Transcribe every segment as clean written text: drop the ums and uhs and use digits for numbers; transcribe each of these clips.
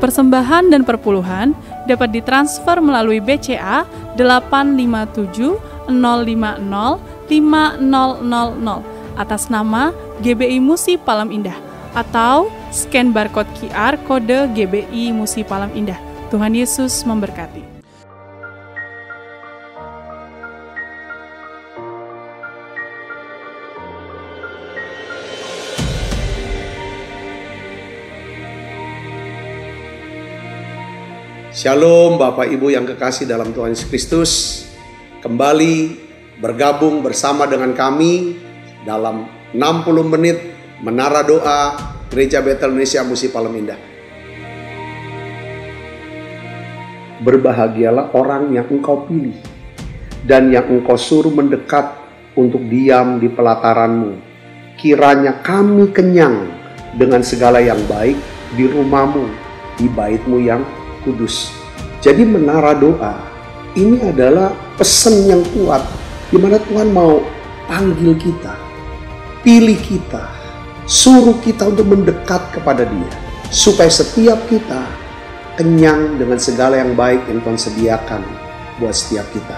persembahan dan perpuluhan dapat ditransfer melalui BCA 857 050 5000 atas nama GBI Musi Palem Indah atau scan barcode QR kode GBI Musi Palem Indah. Tuhan Yesus memberkati. Shalom Bapak Ibu yang kekasih dalam Tuhan Yesus Kristus. Kembali bergabung bersama dengan kami dalam 60 menit Menara Doa Gereja Betel Indonesia Musi Palem Indah. Berbahagialah orang yang engkau pilih dan yang engkau suruh mendekat untuk diam di pelataranmu. Kiranya kami kenyang dengan segala yang baik di rumahmu, di baitmu yang kudus. Jadi menara doa ini adalah pesan yang kuat di mana Tuhan mau panggil kita, pilih kita, suruh kita untuk mendekat kepada Dia supaya setiap kita kenyang dengan segala yang baik yang Tuhan sediakan buat setiap kita.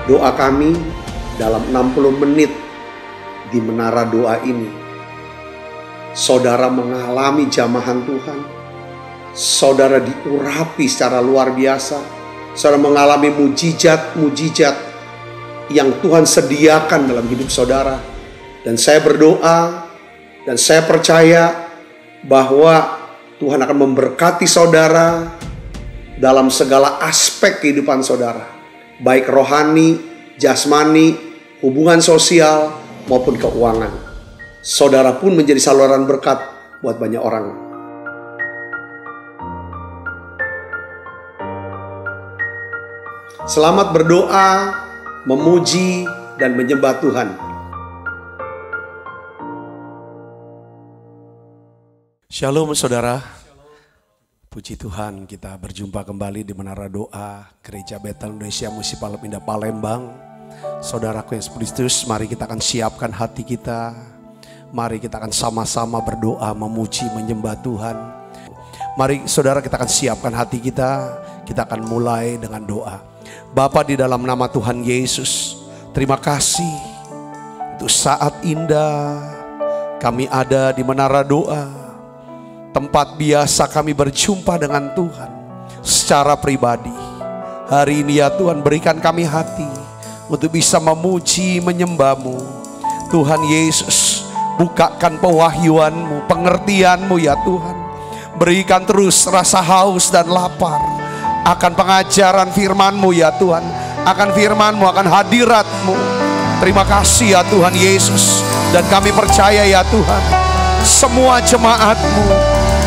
Doa kami dalam 60 menit di menara doa ini, saudara mengalami jamahan Tuhan, saudara diurapi secara luar biasa, saudara mengalami mujizat-mujizat yang Tuhan sediakan dalam hidup saudara. Dan saya berdoa dan saya percaya bahwa Tuhan akan memberkati saudara dalam segala aspek kehidupan saudara, baik rohani, jasmani, hubungan sosial maupun keuangan. Saudara pun menjadi saluran berkat buat banyak orang. Selamat berdoa, memuji, dan menyembah Tuhan. Shalom saudara. Puji Tuhan, kita berjumpa kembali di Menara Doa Gereja Betel Indonesia Musi Palem Indah Palembang. Saudaraku yang Kristus, mari kita akan siapkan hati kita. Mari kita akan sama-sama berdoa, memuji, menyembah Tuhan. Mari saudara, kita akan siapkan hati kita. Kita akan mulai dengan doa. Bapa, di dalam nama Tuhan Yesus, terima kasih untuk saat indah kami ada di Menara Doa, tempat biasa kami berjumpa dengan Tuhan secara pribadi. Hari ini ya Tuhan, berikan kami hati untuk bisa memuji, menyembah-Mu. Tuhan Yesus, bukakan pewahyuan-Mu, pengertian-Mu ya Tuhan. Berikan terus rasa haus dan lapar akan pengajaran firman-Mu ya Tuhan. Akan firman-Mu, akan hadirat-Mu. Terima kasih ya Tuhan Yesus. Dan kami percaya ya Tuhan, semua jemaat-Mu,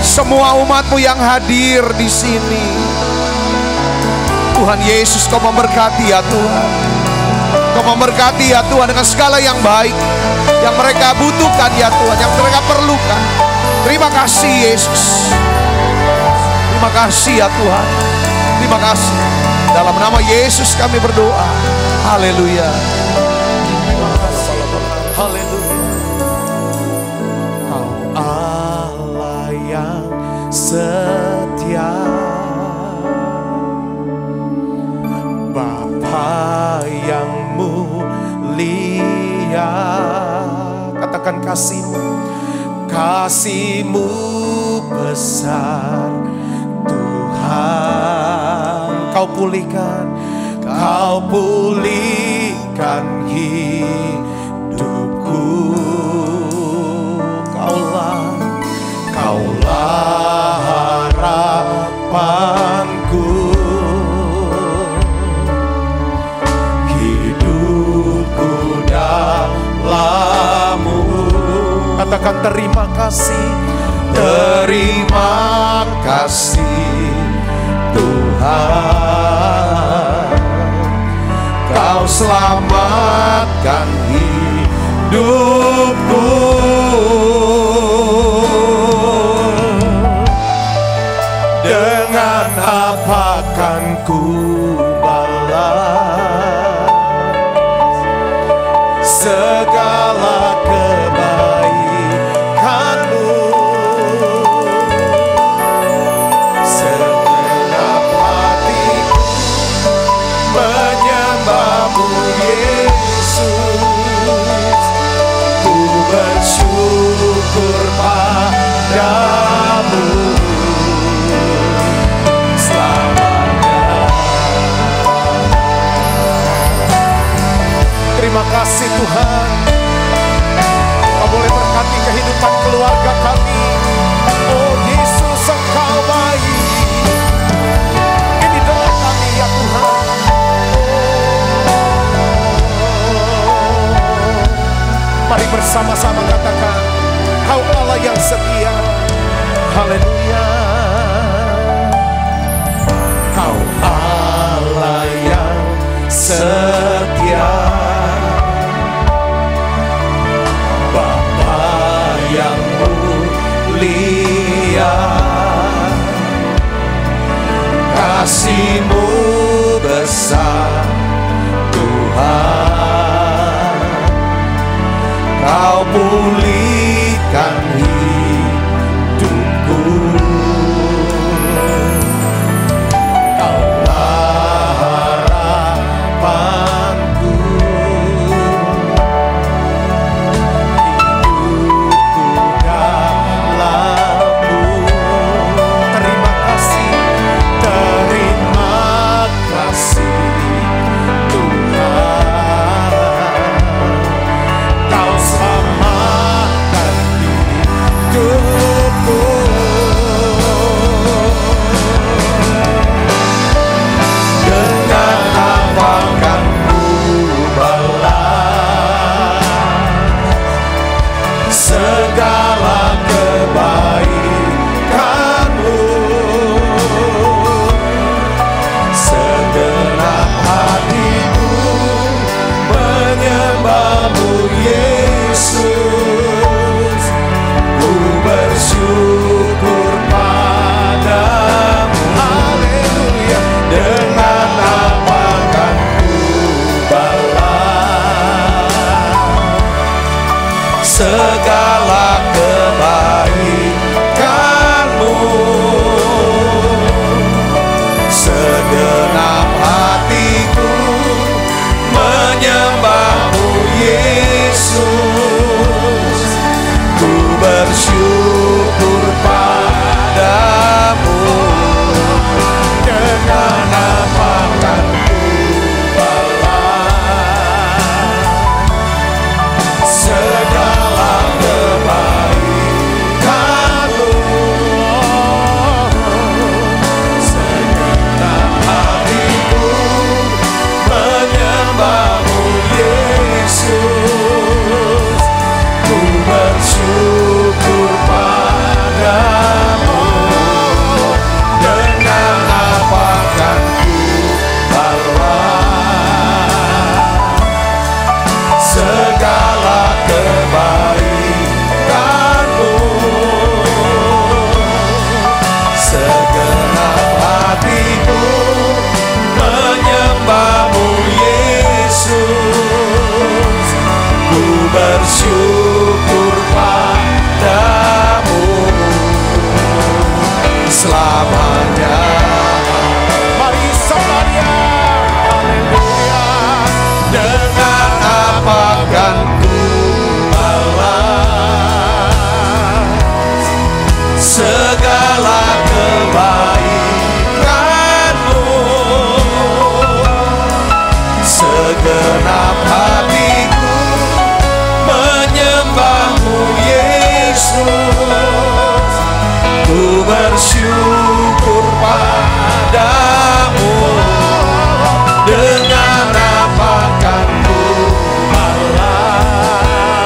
semua umat-Mu yang hadir di sini, Tuhan Yesus, Kau memberkati ya Tuhan. Kau memberkati ya Tuhan dengan segala yang baik yang mereka butuhkan ya Tuhan, yang mereka perlukan. Terima kasih Yesus. Terima kasih ya Tuhan. Terima kasih. Dalam nama Yesus kami berdoa. Haleluya. Terima kasih. Haleluya. Kau Allah yang setia, Bapa yang mulia. Katakan kasih-Mu, kasih-Mu besar Tuhan. Kau pulihkan hidupku. Kaulah harapanku. Katakan terima kasih, terima kasih Tuhan. Kau selamatkan hidupku. Dengan apa kan ku balas menyembahmu Yesus, ku bersyukur padamu selamanya. Terima kasih Tuhan, Kau boleh berkati kehidupan keluarga kami. Oh Yesus, Engkau baik. Ini doa kami ya Tuhan. Mari bersama-sama katakan, Kau Allah yang setia. Haleluya. Kau Allah yang setia, Bapa yang mulia, kasih-Mu besar Tuhan. Kau pulihkan hidupku, Kaulah harapanku, hidupku dalam-Mu. Terima kasih Tuhan, Kau selamatkan hidupku. Dengan apa kan ku balas segala kebaikan-Mu? Segenap hatiku menyembah-Mu Yesus, ku bersyukur padamu. Haleluya. Dengan apa kan ku balas segala kebaikan-Mu? Segenap hatiku menyembah-Mu Yesus, ku bersyukur padamu. Dengan apa kan ku balas segala kebaikan-Mu? Segenap hatiku menyembah-Mu Yesus, ku bersyukur padamu. Dengan apa kan ku balas segala kebaikan-Mu? Segenap hatiku menyembah-Mu Yesus, ku bersyukur padamu selamanya. Mari semuanya, haleluya. Dengan apa kan ku balas segala kebaikan-Mu? Segenap hatiku menyembah-Mu Yesus, ku bersyukur padamu. Dengan apa kan ku balas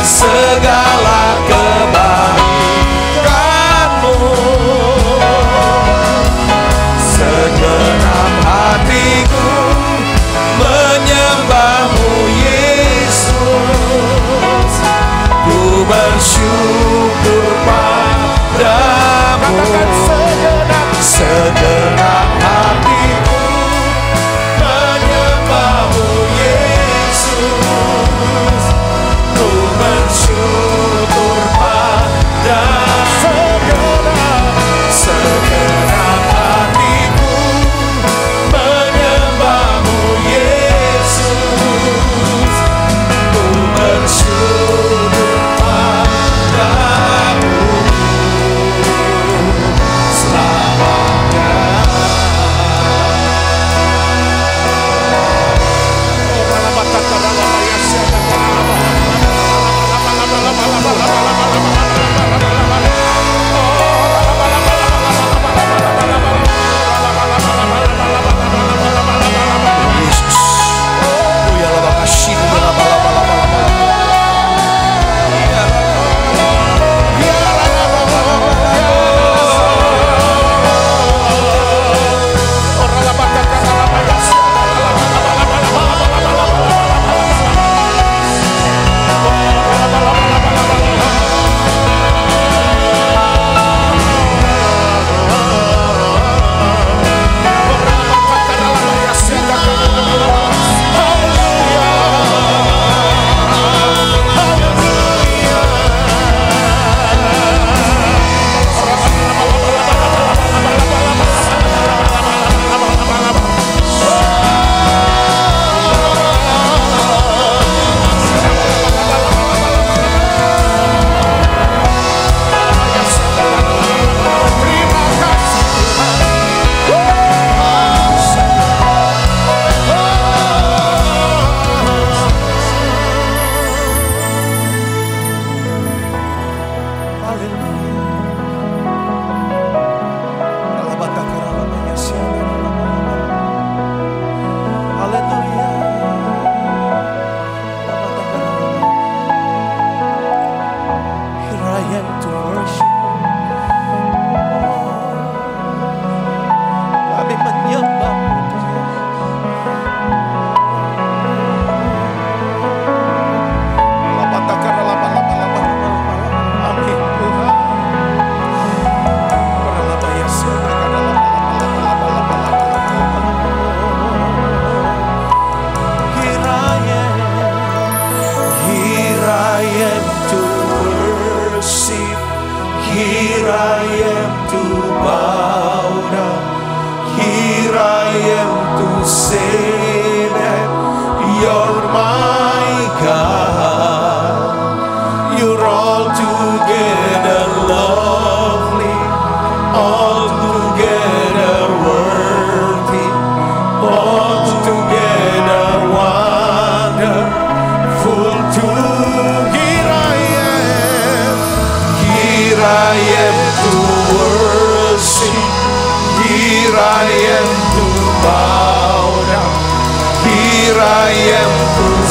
segala kebaikan-Mu? Segenap hatiku menyembah-Mu Yesus, ku bersyukur padamu.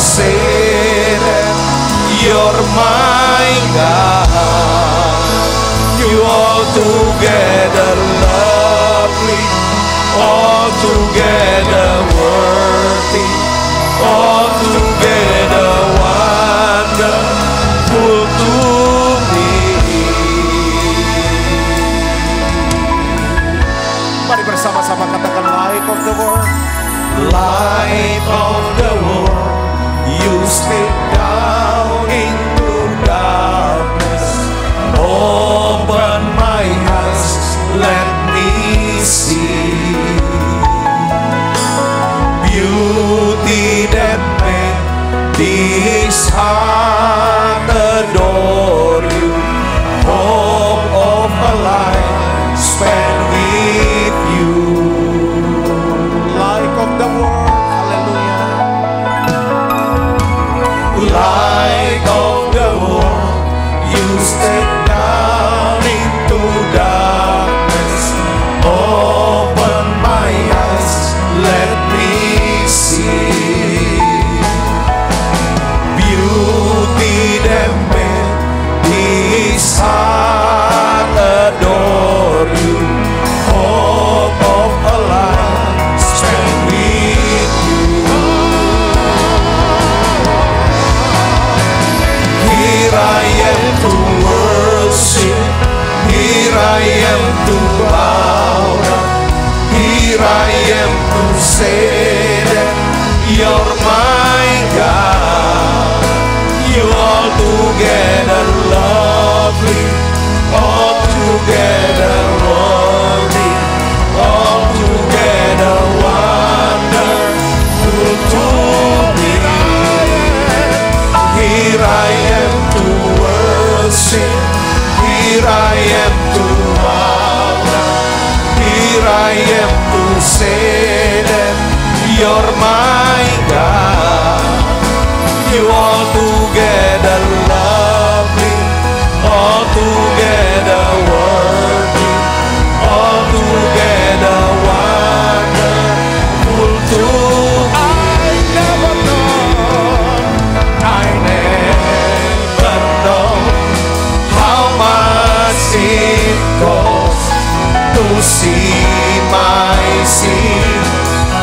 say that you're my God. You altogether lovely, altogether worthy, altogether wonderful to me. Mari bersama-sama katakan light of the world. Light of the world, you step down into darkness. Open my eyes, let me see beauty that made this heart adore you. Hope of a life spent with you. Light of the world, hallelujah. Light of the world, you step down into darkness. Open my eyes, let me see beauty that made this heart adore you. Hope of a life spent with you. Here I am to worship, here I am to bow down, here I am to say that you're my God. You altogether lovely, altogether worthy, altogether wonderful to me. Here I am to worship, here I am to bow down, here I am to say that you're my God. You altogether lovely, altogether worthy, altogether wonderful to me. I never know how much it costs to see my sin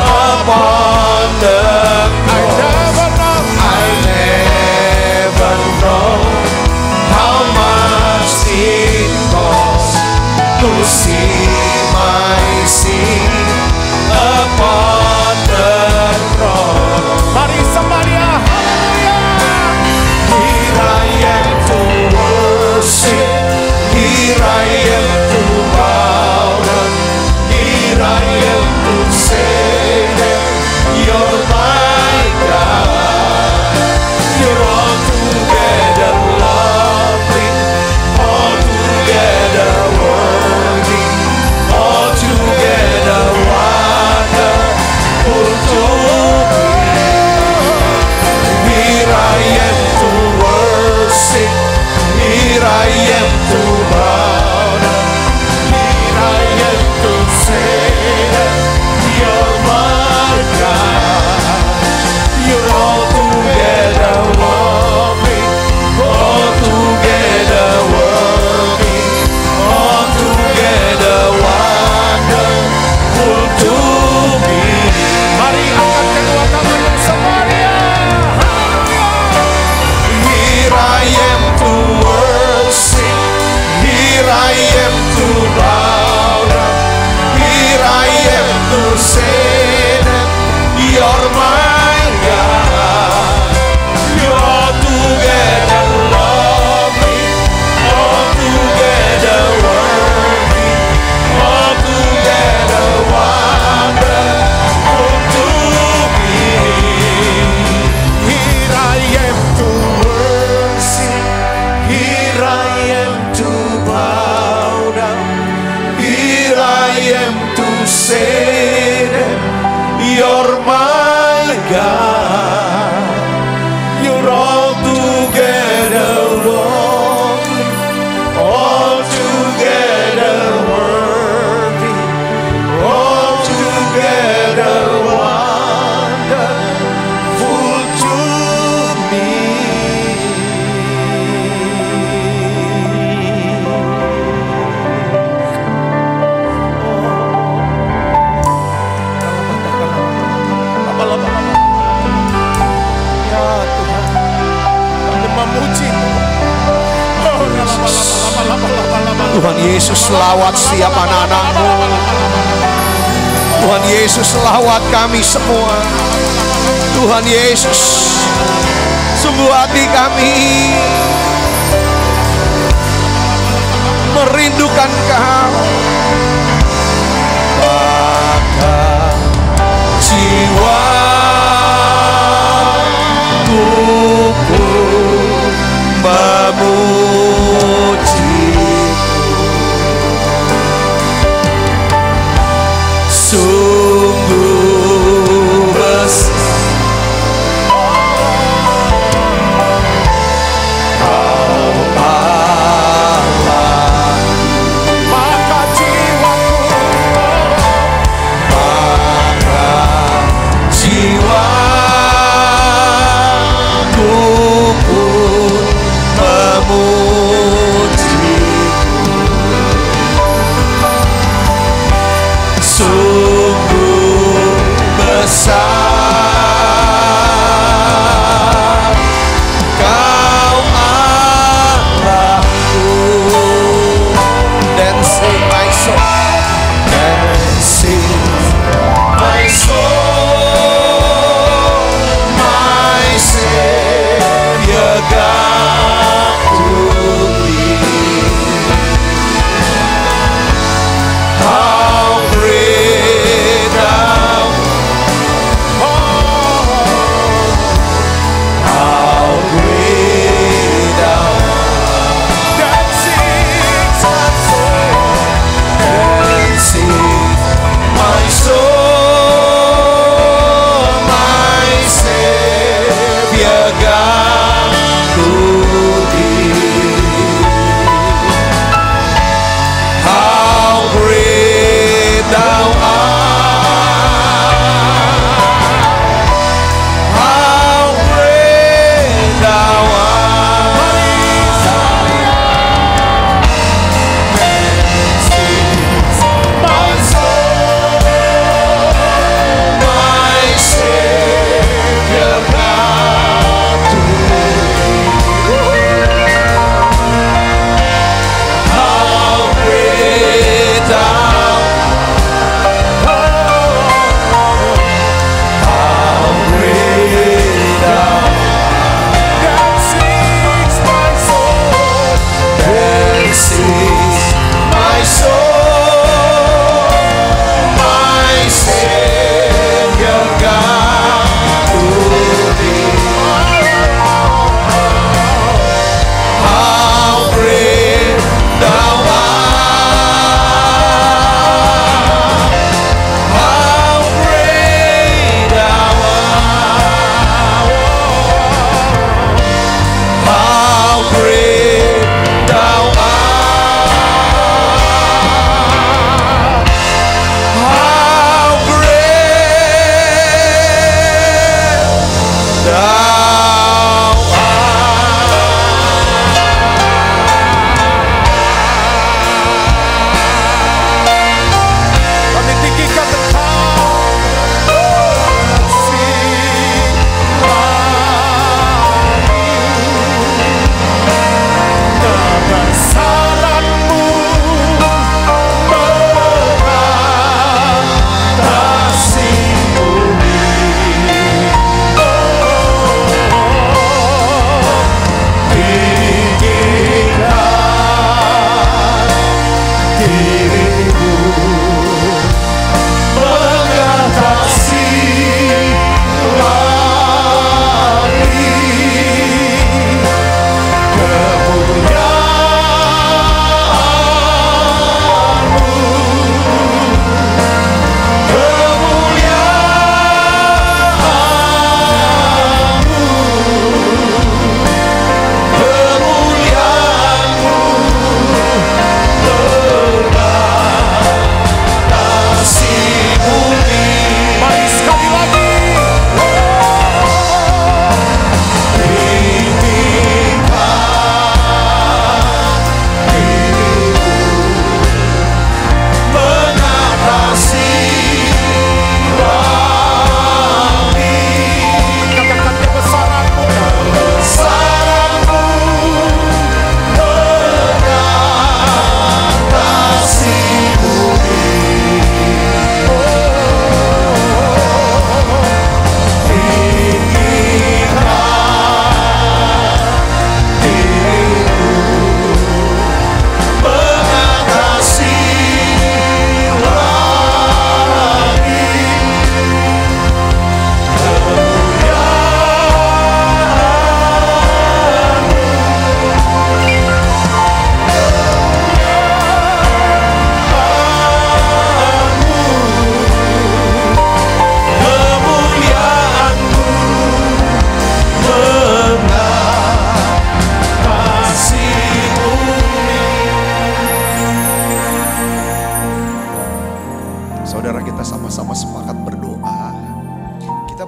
upon the cross. I never know how much it costs to see my sin upon the cross. Mari Samaria, here I am to worship, here I am to bow down, here I am to say that you're my God. You're altogether lovely, altogether worthy, altogether wonderful to me. Here I am to worship, here I am to bow down, here I am to say that you're my God. You're altogether lovely, altogether worthy, altogether wonderful to me. Mari angkat kedua tanganmu semuanya. Here I am to worship, here I am to bow down, here I am to say that you're my God. You're altogether lovely, altogether worthy, altogether wonderful to me. Here I am to worship, here I am to bow down, here I am to say that you're my God. You're altogether lovely, altogether worthy, altogether wonderful to Tuhan Yesus, lawat setiap anak-anak-Mu. Tuhan Yesus, lawat kami semua. Tuhan Yesus, sungguh hati kami merindukan Kau. Maka jiwaku pun memuji-Mu. Sungguh besar Kau Allah, maka jiwaku pun memuji-Mu. Sungguh besar Kau Allahku. Dancing my soul, dancing my soul, my Savior God to Thee. How great Thou art, how great Thou art. Dancing my soul, dancing my soul, my Savior God to Thee. How great Thou art, how great Thou art. My soul, my Savior God to Thee. How great Thou art, how great Thou art. Dancing my soul, dancing my soul, my Savior God to Thee. How great Thou art, how great Thou art, how great Thou art, how great Thou art. Kami tinggikan Engkau, sing kebesaran-Mu mengatasi bumi. Oh,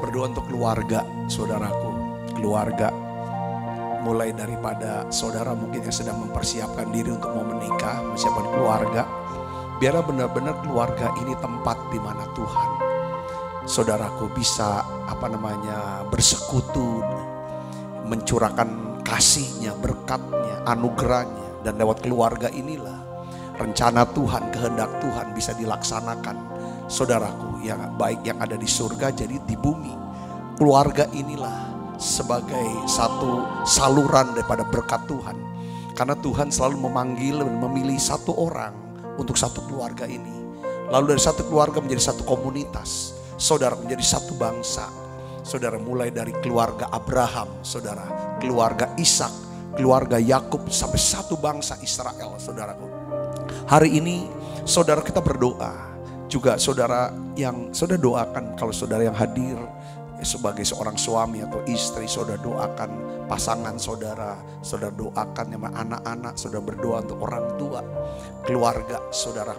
berdoa untuk keluarga saudaraku. Keluarga, mulai daripada saudara mungkin yang sedang mempersiapkan diri untuk mau menikah, mempersiapkan keluarga. Biarlah benar-benar keluarga ini tempat di mana Tuhan, saudaraku, bisa bersekutu, mencurahkan kasihnya, berkatnya, anugerahnya. Dan lewat keluarga inilah rencana Tuhan, kehendak Tuhan bisa dilaksanakan, saudaraku, yang baik yang ada di surga jadi di bumi. Keluarga inilah sebagai satu saluran daripada berkat Tuhan. Karena Tuhan selalu memanggil dan memilih satu orang untuk satu keluarga ini. Lalu dari satu keluarga menjadi satu komunitas, saudara, menjadi satu bangsa. Saudara, mulai dari keluarga Abraham, saudara, keluarga Ishak, keluarga Yakub, sampai satu bangsa Israel, saudaraku. Hari ini saudara kita berdoa. Juga saudara yang saudara doakan, kalau saudara yang hadir sebagai seorang suami atau istri, saudara doakan pasangan saudara, saudara doakan yang anak-anak, saudara berdoa untuk orang tua, keluarga saudara.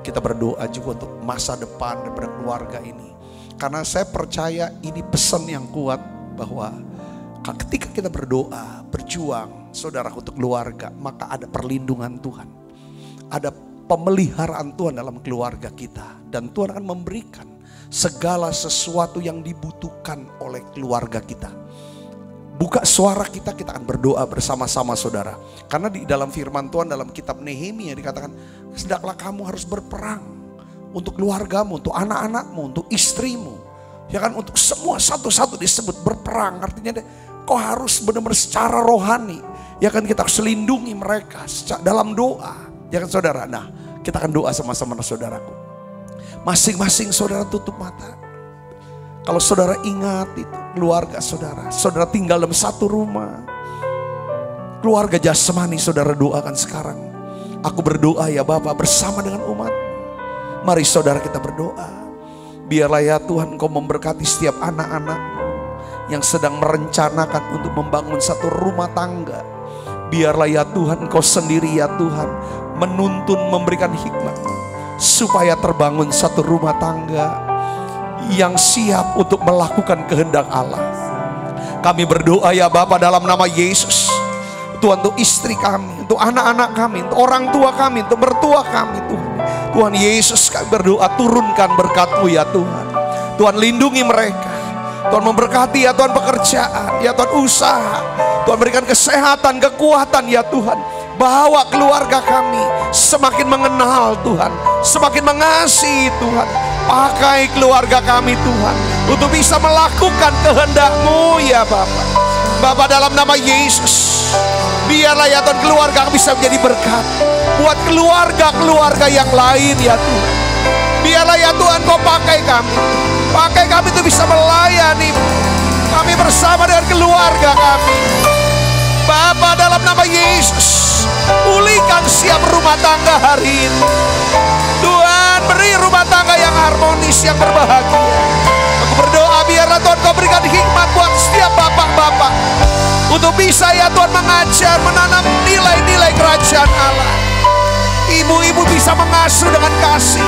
Kita berdoa juga untuk masa depan daripada keluarga ini. Karena saya percaya ini pesan yang kuat bahwa ketika kita berdoa, berjuang saudara untuk keluarga, maka ada perlindungan Tuhan. Ada pemeliharaan Tuhan dalam keluarga kita. Dan Tuhan akan memberikan segala sesuatu yang dibutuhkan oleh keluarga kita. Buka suara kita akan berdoa bersama-sama saudara. Karena di dalam firman Tuhan dalam kitab Nehemia dikatakan, hendaklah kamu harus berperang untuk keluargamu, untuk anak-anakmu, untuk istrimu. Ya kan, untuk semua satu-satu disebut berperang. Artinya kau harus benar-benar secara rohani. Ya kan, kita harus lindungi mereka dalam doa. Ya kan saudara, nah kita akan doa sama-sama saudaraku. Masing-masing saudara tutup mata. Kalau saudara ingat itu keluarga saudara, saudara tinggal dalam satu rumah. Keluarga jasmani saudara doakan sekarang. Aku berdoa ya Bapa bersama dengan umat. Mari saudara kita berdoa. Biarlah ya Tuhan Engkau memberkati setiap anak-anak yang sedang merencanakan untuk membangun satu rumah tangga. Biarlah ya Tuhan Engkau sendiri ya Tuhan menuntun, memberikan hikmat supaya terbangun satu rumah tangga yang siap untuk melakukan kehendak Allah. Kami berdoa ya Bapa dalam nama Yesus. Tuhan, untuk istri kami, untuk anak-anak kami, untuk orang tua kami, untuk mertua kami Tuhan. Tuhan Yesus, kami berdoa turunkan berkat-Mu ya Tuhan. Tuhan lindungi mereka. Tuhan memberkati ya Tuhan pekerjaan, ya Tuhan usaha. Tuhan berikan kesehatan, kekuatan ya Tuhan. Bawa keluarga kami semakin mengenal Tuhan, semakin mengasihi Tuhan. Pakai keluarga kami Tuhan untuk bisa melakukan kehendak-Mu ya Bapa. Bapa dalam nama Yesus, biarlah ya Tuhan keluarga bisa menjadi berkat buat keluarga-keluarga yang lain ya Tuhan. Biarlah ya Tuhan Kau pakai kami untuk bisa melayani kami bersama dengan keluarga kami. Bapa dalam nama Yesus, pulihkan setiap rumah tangga hari ini. Tuhan, beri rumah tangga yang harmonis, yang berbahagia. Aku berdoa biarlah Tuhan Kau berikan hikmat buat setiap bapak-bapak untuk bisa ya Tuhan mengajar, menanam nilai-nilai kerajaan Allah. Ibu-ibu bisa mengasuh dengan kasih,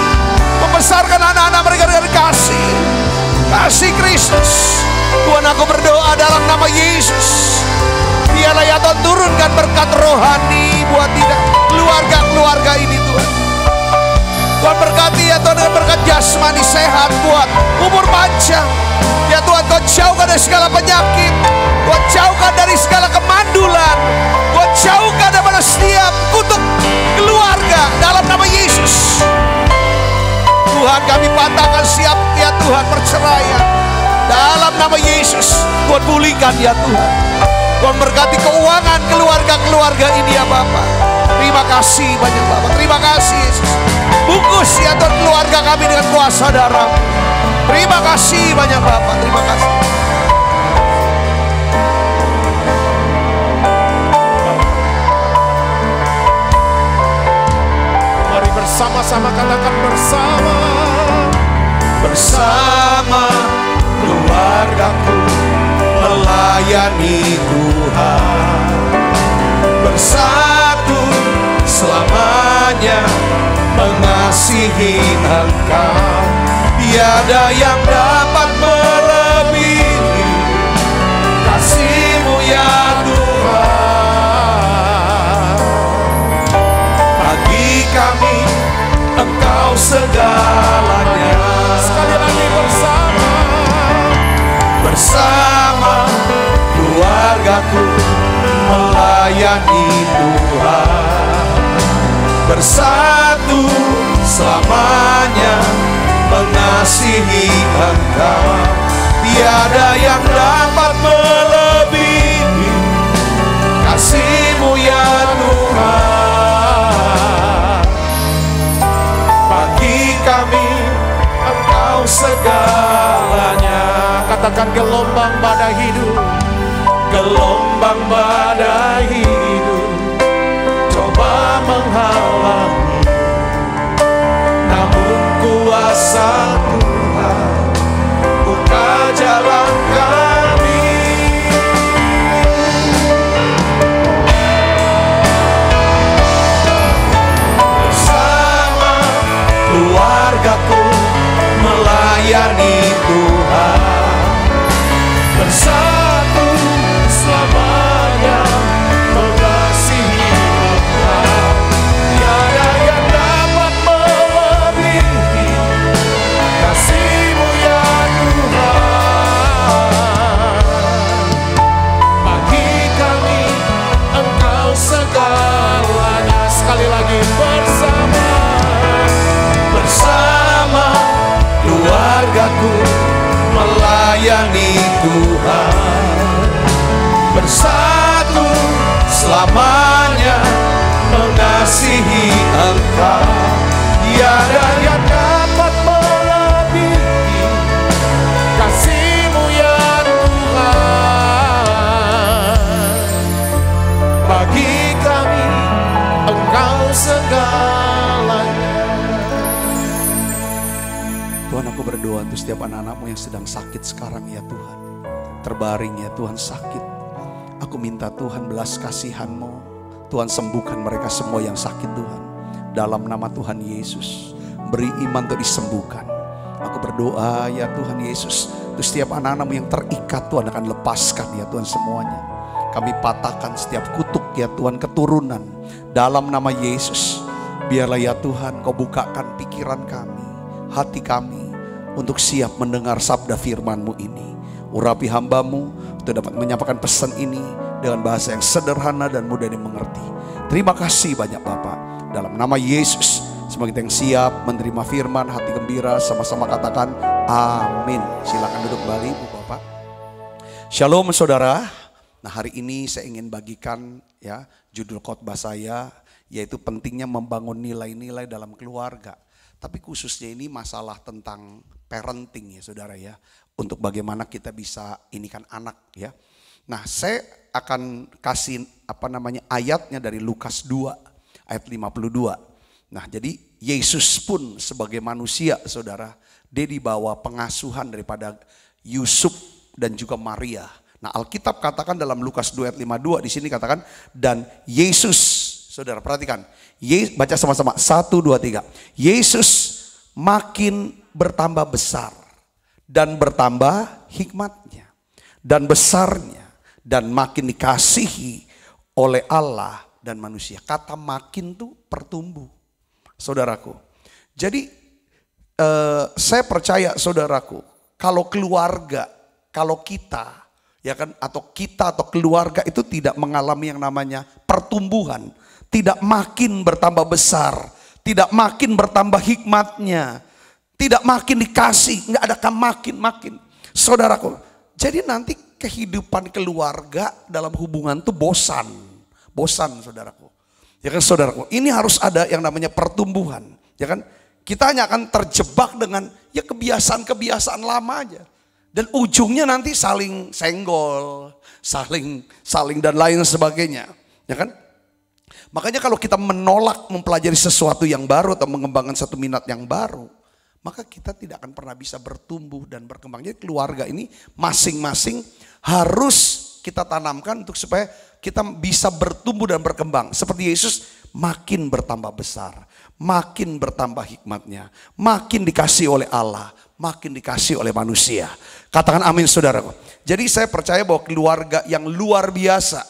membesarkan anak-anak mereka dengan kasih Kristus. Tuhan, aku berdoa dalam nama Yesus, biarlah ya Tuhan turunkan berkat rohani buat tidak keluarga-keluarga ini Tuhan. Tuhan berkati ya Tuhan dengan berkat jasmani sehat, buat umur panjang. Ya Tuhan, Kau jauhkan dari segala penyakit, Tuhan jauhkan dari segala kemandulan, Tuhan jauhkan dari setiap kutuk keluarga dalam nama Yesus. Tuhan, kami patahkan siap ya Tuhan perceraian dalam nama Yesus. Tuhan pulihkan ya Tuhan. Tuhan berkati keuangan keluarga-keluarga ini ya Bapa. Terima kasih banyak Bapa. Terima kasih Yesus. Bungkus ya Tuhan keluarga kami dengan kuasa darah-Mu. Terima kasih banyak Bapa. Terima kasih. Mari bersama-sama katakan bersama keluargaku melayani Tuhan, bersatu selamanya mengasihi Engkau. Tiada yang dapat melebihi bersama keluargaku melayani Tuhan, bersatu selamanya mengasihi Engkau. Tiada yang dapat melebihi kasih-Mu ya Tuhan. Bagi kami Engkau segalanya. Katakan gelombang badai hidup, gelombang badai hidup coba menghalangi, namun kuasa Tuhan buka jalan kami. Bersama keluargaku melayani Tuhan, bersatu selamanya mengasihi Engkau. Tiada yang dapat melebihi kasih-Mu ya Tuhan. Bagi kami Engkau segalanya. Sekali lagi, bersama keluargaku melayani Tuhan, bersatu selamanya mengasihi Engkau. Tiada yang dapat melebihi kasih-Mu ya Tuhan. Bagi kami Engkau segalanya. Tuhan, aku berdoa untuk setiap anak-anak-Mu yang sedang sakit sekarang ya Tuhan. Terbaring ya Tuhan sakit. Aku minta Tuhan belas kasihan-Mu. Tuhan sembuhkan mereka semua yang sakit Tuhan. Dalam nama Tuhan Yesus. Beri iman untuk disembuhkan. Aku berdoa ya Tuhan Yesus. Untuk setiap anak-anak-Mu yang terikat Tuhan akan lepaskan ya Tuhan semuanya. Kami patahkan setiap kutuk ya Tuhan keturunan. Dalam nama Yesus. Biarlah ya Tuhan Kau bukakan pikiran kami, hati kami untuk siap mendengar sabda firman-Mu ini. Urapi hamba-Mu untuk dapat menyampaikan pesan ini dengan bahasa yang sederhana dan mudah dimengerti. Terima kasih banyak Bapak. Dalam nama Yesus, semoga kita yang siap menerima firman, hati gembira, sama-sama katakan amin. Silakan duduk kembali Ibu Bapak. Shalom saudara. Nah, hari ini saya ingin bagikan ya judul khotbah saya, yaitu pentingnya membangun nilai-nilai dalam keluarga. Tapi khususnya ini masalah tentang parenting ya saudara ya. Untuk bagaimana kita bisa inikan anak ya. Nah, saya akan kasih ayatnya dari Lukas 2 ayat 52. Nah, jadi Yesus pun sebagai manusia saudara, dia dibawa pengasuhan daripada Yusuf dan juga Maria. Nah, Alkitab katakan dalam Lukas 2 ayat 52 di sini katakan dan Yesus, saudara perhatikan, baca sama-sama 1, 2, 3. Yesus makin bertambah besar dan bertambah hikmatnya dan besarnya dan makin dikasihi oleh Allah dan manusia. Kata makin tuh pertumbuh, saudaraku. Jadi saya percaya saudaraku, kalau keluarga, kalau kita ya kan, atau kita atau keluarga itu tidak mengalami yang namanya pertumbuhan, tidak makin bertambah besar, tidak makin bertambah hikmatnya, tidak makin dikasih, nggak ada kan makin. Saudaraku, jadi nanti kehidupan keluarga dalam hubungan itu bosan saudaraku. Ya kan saudaraku, ini harus ada yang namanya pertumbuhan. Ya kan, kita hanya akan terjebak dengan ya kebiasaan lama aja. Dan ujungnya nanti saling senggol, saling dan lain sebagainya. Ya kan? Makanya kalau kita menolak mempelajari sesuatu yang baru atau mengembangkan satu minat yang baru, maka kita tidak akan pernah bisa bertumbuh dan berkembang. Jadi keluarga ini masing-masing harus kita tanamkan untuk supaya kita bisa bertumbuh dan berkembang. Seperti Yesus makin bertambah besar, makin bertambah hikmatnya, makin dikasih oleh Allah, makin dikasih oleh manusia. Katakan amin saudaraku. Jadi saya percaya bahwa keluarga yang luar biasa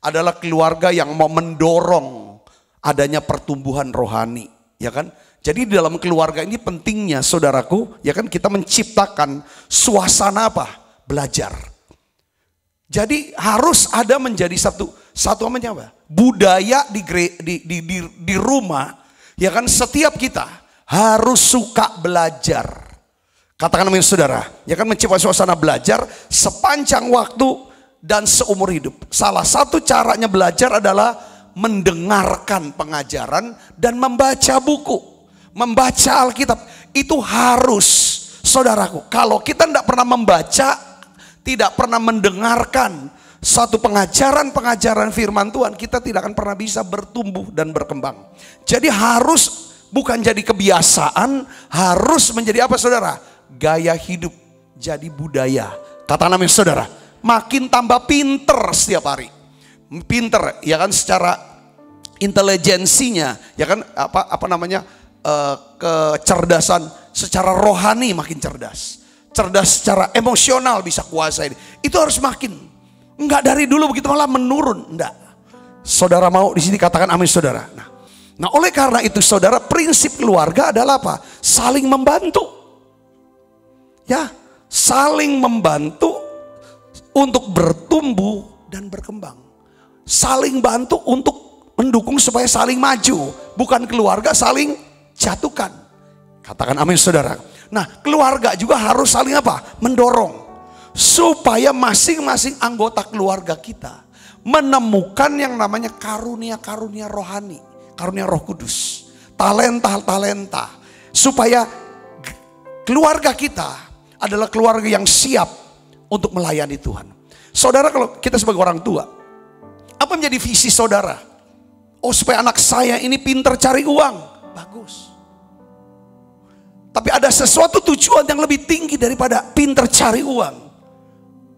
adalah keluarga yang mau mendorong adanya pertumbuhan rohani, ya kan? Jadi di dalam keluarga ini pentingnya saudaraku, ya kan, kita menciptakan suasana apa? belajar. Jadi harus ada menjadi satu apa? Budaya di rumah, ya kan, setiap kita harus suka belajar. Katakan amin saudara, ya kan, menciptakan suasana belajar sepanjang waktu dan seumur hidup. Salah satu caranya belajar adalah mendengarkan pengajaran dan membaca buku, membaca Alkitab. Itu harus, saudaraku. Kalau kita tidak pernah membaca, tidak pernah mendengarkan satu pengajaran firman Tuhan, kita tidak akan pernah bisa bertumbuh dan berkembang. Jadi harus, bukan jadi kebiasaan, harus menjadi apa saudara? Gaya hidup, jadi budaya. Katakan amin saudara. Makin tambah pinter setiap hari. Pinter, ya kan, secara intelijensinya, ya kan, kecerdasan secara rohani makin cerdas. Cerdas secara emosional bisa kuasai. Itu harus makin. Enggak dari dulu begitu malah menurun. Enggak. Saudara mau di sini katakan amin saudara. Nah, oleh karena itu saudara, prinsip keluarga adalah apa? Saling membantu. Ya, saling membantu untuk bertumbuh dan berkembang. Saling bantu untuk mendukung supaya saling maju. Bukan keluarga saling jatuhkan. Katakan amin saudara. Nah, keluarga juga harus saling apa? Mendorong. Supaya masing-masing anggota keluarga kita menemukan yang namanya karunia-karunia rohani. Karunia Roh Kudus. Talenta-talenta. Supaya keluarga kita adalah keluarga yang siap untuk melayani Tuhan. Saudara, kalau kita sebagai orang tua, apa menjadi visi saudara? Oh, supaya anak saya ini pintar cari uang. Bagus. Tapi ada sesuatu tujuan yang lebih tinggi daripada pintar cari uang.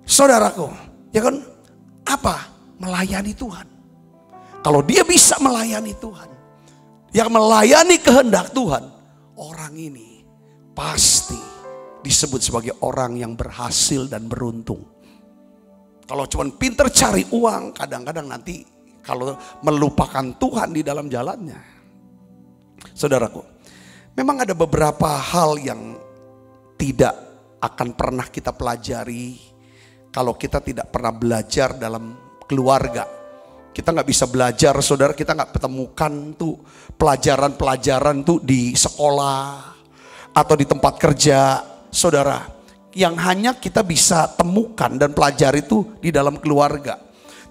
Saudaraku, ya kan? Apa? Melayani Tuhan. Kalau dia bisa melayani Tuhan, yang melayani kehendak Tuhan, orang ini pasti disebut sebagai orang yang berhasil dan beruntung. Kalau cuma pintar cari uang, kadang-kadang nanti kalau melupakan Tuhan di dalam jalannya. Saudaraku, memang ada beberapa hal yang tidak akan pernah kita pelajari kalau kita tidak pernah belajar dalam keluarga. Kita nggak bisa belajar, saudara, kita nggak temukan tuh pelajaran-pelajaran tuh di sekolah atau di tempat kerja, saudara. Yang hanya kita bisa temukan dan pelajari itu di dalam keluarga.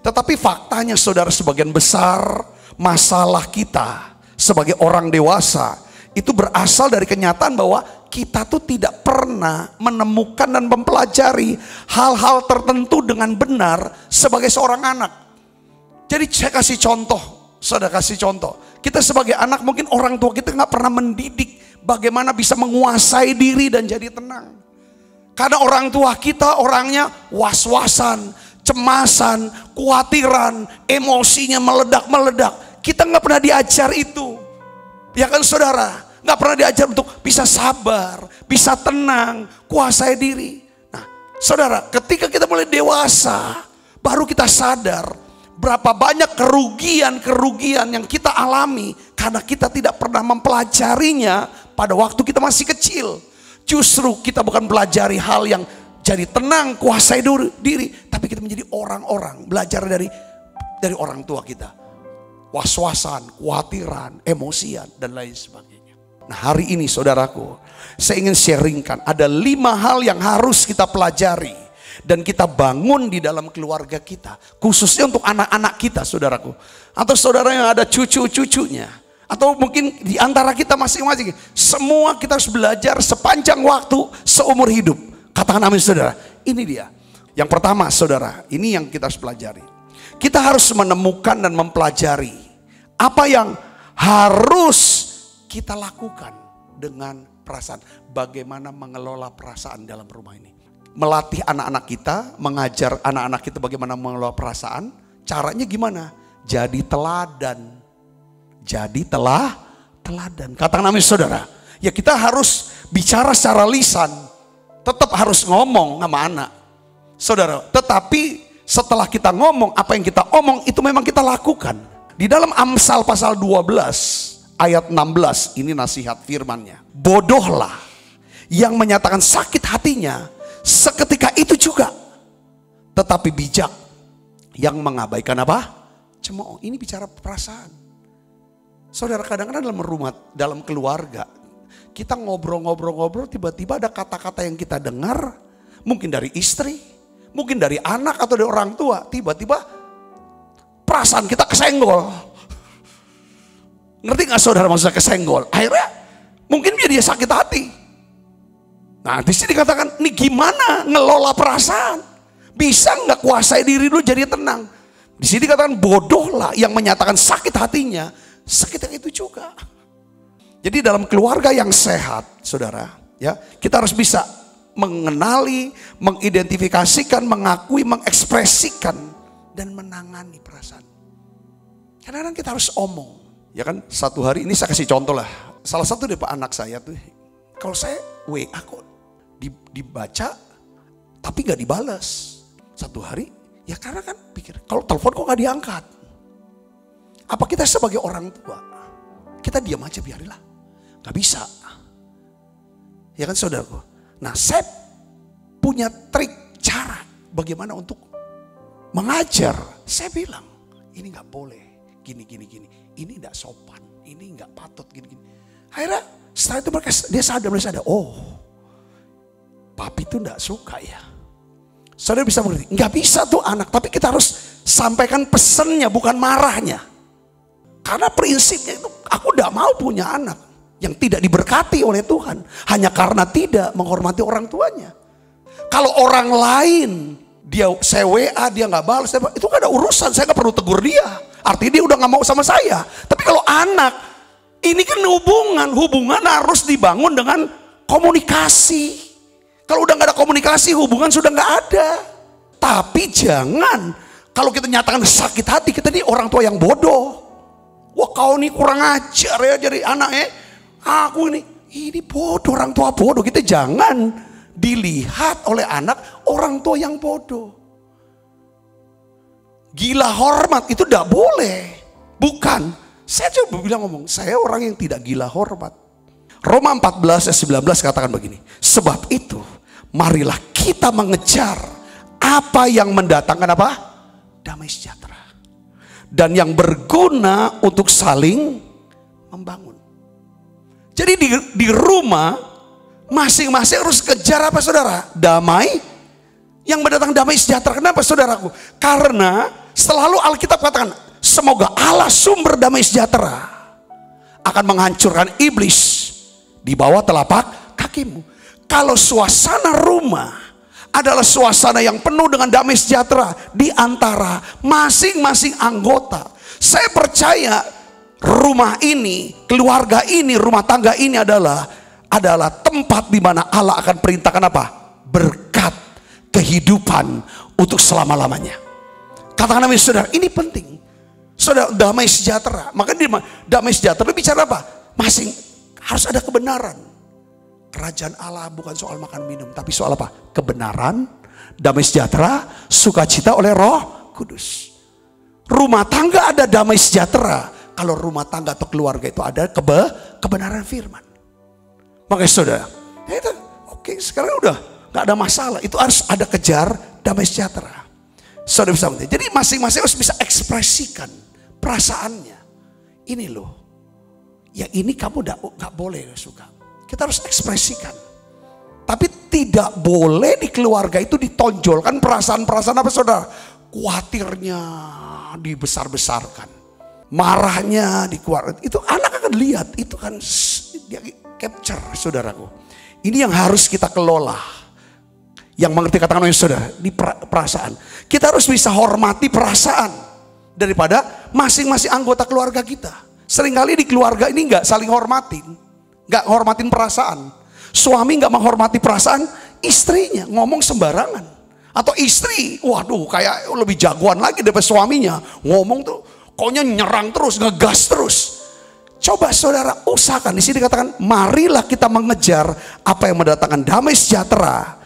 Tetapi faktanya saudara, sebagian besar masalah kita sebagai orang dewasa itu berasal dari kenyataan bahwa kita tuh tidak pernah menemukan dan mempelajari hal-hal tertentu dengan benar sebagai seorang anak. Jadi saya kasih contoh, saudara kasih contoh. Kita sebagai anak mungkin orang tua kita nggak pernah mendidik bagaimana bisa menguasai diri dan jadi tenang. Karena orang tua kita orangnya was-wasan, cemasan, khawatiran, emosinya meledak-meledak. Kita nggak pernah diajar itu. Ya kan saudara? Nggak pernah diajar untuk bisa sabar, bisa tenang, kuasai diri. Nah saudara, ketika kita mulai dewasa, baru kita sadar berapa banyak kerugian yang kita alami karena kita tidak pernah mempelajarinya pada waktu kita masih kecil. Justru kita bukan pelajari hal yang jadi tenang, kuasai diri, tapi kita menjadi orang-orang, belajar dari orang tua kita. Was-wasan, khawatiran, emosian, dan lain sebagainya. Nah hari ini saudaraku, saya ingin sharingkan ada 5 hal yang harus kita pelajari dan kita bangun di dalam keluarga kita, khususnya untuk anak-anak kita saudaraku, atau saudara yang ada cucu-cucunya, atau mungkin di antara kita masing-masing. Semua kita harus belajar sepanjang waktu, seumur hidup. Katakan amin saudara. Ini dia. Yang pertama saudara, ini yang kita harus pelajari. Kita harus menemukan dan mempelajari apa yang harus kita lakukan dengan perasaan. Bagaimana mengelola perasaan dalam rumah ini. Melatih anak-anak kita, mengajar anak-anak kita bagaimana mengelola perasaan. Caranya gimana? Jadi teladan. Jadi teladan. Katakan amin saudara. Ya kita harus bicara secara lisan. Tetap harus ngomong sama anak. Saudara, tetapi setelah kita ngomong, apa yang kita omong itu memang kita lakukan. Di dalam Amsal pasal 12 ayat 16, ini nasihat firmannya. Bodohlah yang menyatakan sakit hatinya seketika itu juga. Tetapi bijak yang mengabaikan apa? Cemooh. Ini bicara perasaan. Saudara, kadang-kadang dalam rumah, dalam keluarga, kita ngobrol-ngobrol, tiba-tiba ada kata-kata yang kita dengar, mungkin dari istri, mungkin dari anak atau dari orang tua, tiba-tiba perasaan kita kesenggol. Ngerti gak saudara maksudnya kesenggol? Akhirnya mungkin dia sakit hati. Nah di sini dikatakan, nih gimana ngelola perasaan? Bisa nggak kuasai diri dulu jadi tenang? Di sini dikatakan bodohlah yang menyatakan sakit hatinya, sakit itu juga. Jadi dalam keluarga yang sehat, saudara, ya kita harus bisa mengenali, mengidentifikasikan, mengakui, mengekspresikan dan menangani perasaan. Kadang-kadang kita harus omong, ya kan? Satu hari ini saya kasih contoh lah. Salah satu dari anak saya tuh, kalau saya WA kok dibaca tapi gak dibalas. Satu hari, ya karena kan pikir kalau telepon kok gak diangkat. Apa kita sebagai orang tua, kita diam aja biarilah. Gak bisa. Ya kan saudaraku. Nah saya punya trik, cara bagaimana untuk mengajar. Saya bilang, ini gak boleh, gini. Ini gak sopan, ini gak patut, gini. Akhirnya setelah itu dia sadar, oh papi tuh gak suka ya. Saudara bisa mengerti, gak bisa tuh anak, tapi kita harus sampaikan pesannya bukan marahnya. Karena prinsipnya itu, aku gak mau punya anak yang tidak diberkati oleh Tuhan hanya karena tidak menghormati orang tuanya. Kalau orang lain saya WA dia nggak balas, itu nggak ada urusan, saya nggak perlu tegur dia. Artinya dia udah nggak mau sama saya. Tapi kalau anak, ini kan hubungan harus dibangun dengan komunikasi. Kalau udah nggak ada komunikasi, hubungan sudah nggak ada. Tapi jangan kalau kita nyatakan sakit hati, kita ini orang tua yang bodoh. Wah kau ini kurang ajar ya jadi anak ya. Aku ini bodoh, orang tua bodoh. Kita jangan dilihat oleh anak orang tua yang bodoh. Gila hormat itu tidak boleh. Bukan. Saya coba bilang ngomong, saya orang yang tidak gila hormat. Roma 14 ayat 19 katakan begini. Sebab itu marilah kita mengejar apa yang mendatangkan apa? Damai sejahtera. Dan yang berguna untuk saling membangun. Jadi di rumah masing-masing harus kejar apa saudara? Damai yang mendatangkan damai sejahtera. Kenapa saudaraku? Karena selalu Alkitab katakan semoga Allah sumber damai sejahtera akan menghancurkan iblis di bawah telapak kakimu. Kalau suasana rumah adalah suasana yang penuh dengan damai sejahtera di antara masing-masing anggota, saya percaya rumah ini, keluarga ini, rumah tangga ini adalah tempat di mana Allah akan perintahkan apa? Berkat kehidupan untuk selama-lamanya. Katakan amin saudara, ini penting. Saudara, damai sejahtera. Makanya damai sejahtera bicara apa? Harus ada kebenaran. Kerajaan Allah bukan soal makan minum, tapi soal apa? Kebenaran, damai sejahtera, sukacita oleh Roh Kudus. Rumah tangga ada damai sejahtera kalau rumah tangga atau keluarga itu ada kebenaran firman. Makanya saudara, itu oke, sekarang udah gak ada masalah. Itu harus ada kejar damai sejahtera. Saudara bisa mengerti. Jadi masing-masing harus bisa ekspresikan perasaannya. Ini loh, yang ini kamu gak boleh suka. Kita harus ekspresikan. Tapi tidak boleh di keluarga itu ditonjolkan perasaan-perasaan apa saudara? Khawatirnya dibesar-besarkan. Marahnya dikeluarkan. Itu anak akan lihat. Itu kan dia capture saudaraku. Ini yang harus kita kelola. Yang mengerti katakan oleh saudara. Di perasaan. Kita harus bisa hormati perasaan. Daripada masing-masing anggota keluarga kita. Seringkali di keluarga ini gak saling hormatin. Gak hormatin perasaan. Suami gak menghormati perasaan istrinya, ngomong sembarangan. Atau istri, waduh kayak lebih jagoan lagi daripada suaminya. Ngomong tuh, koknya nyerang terus, ngegas terus. Coba saudara usahakan, di sini dikatakan, marilah kita mengejar apa yang mendatangkan damai sejahtera.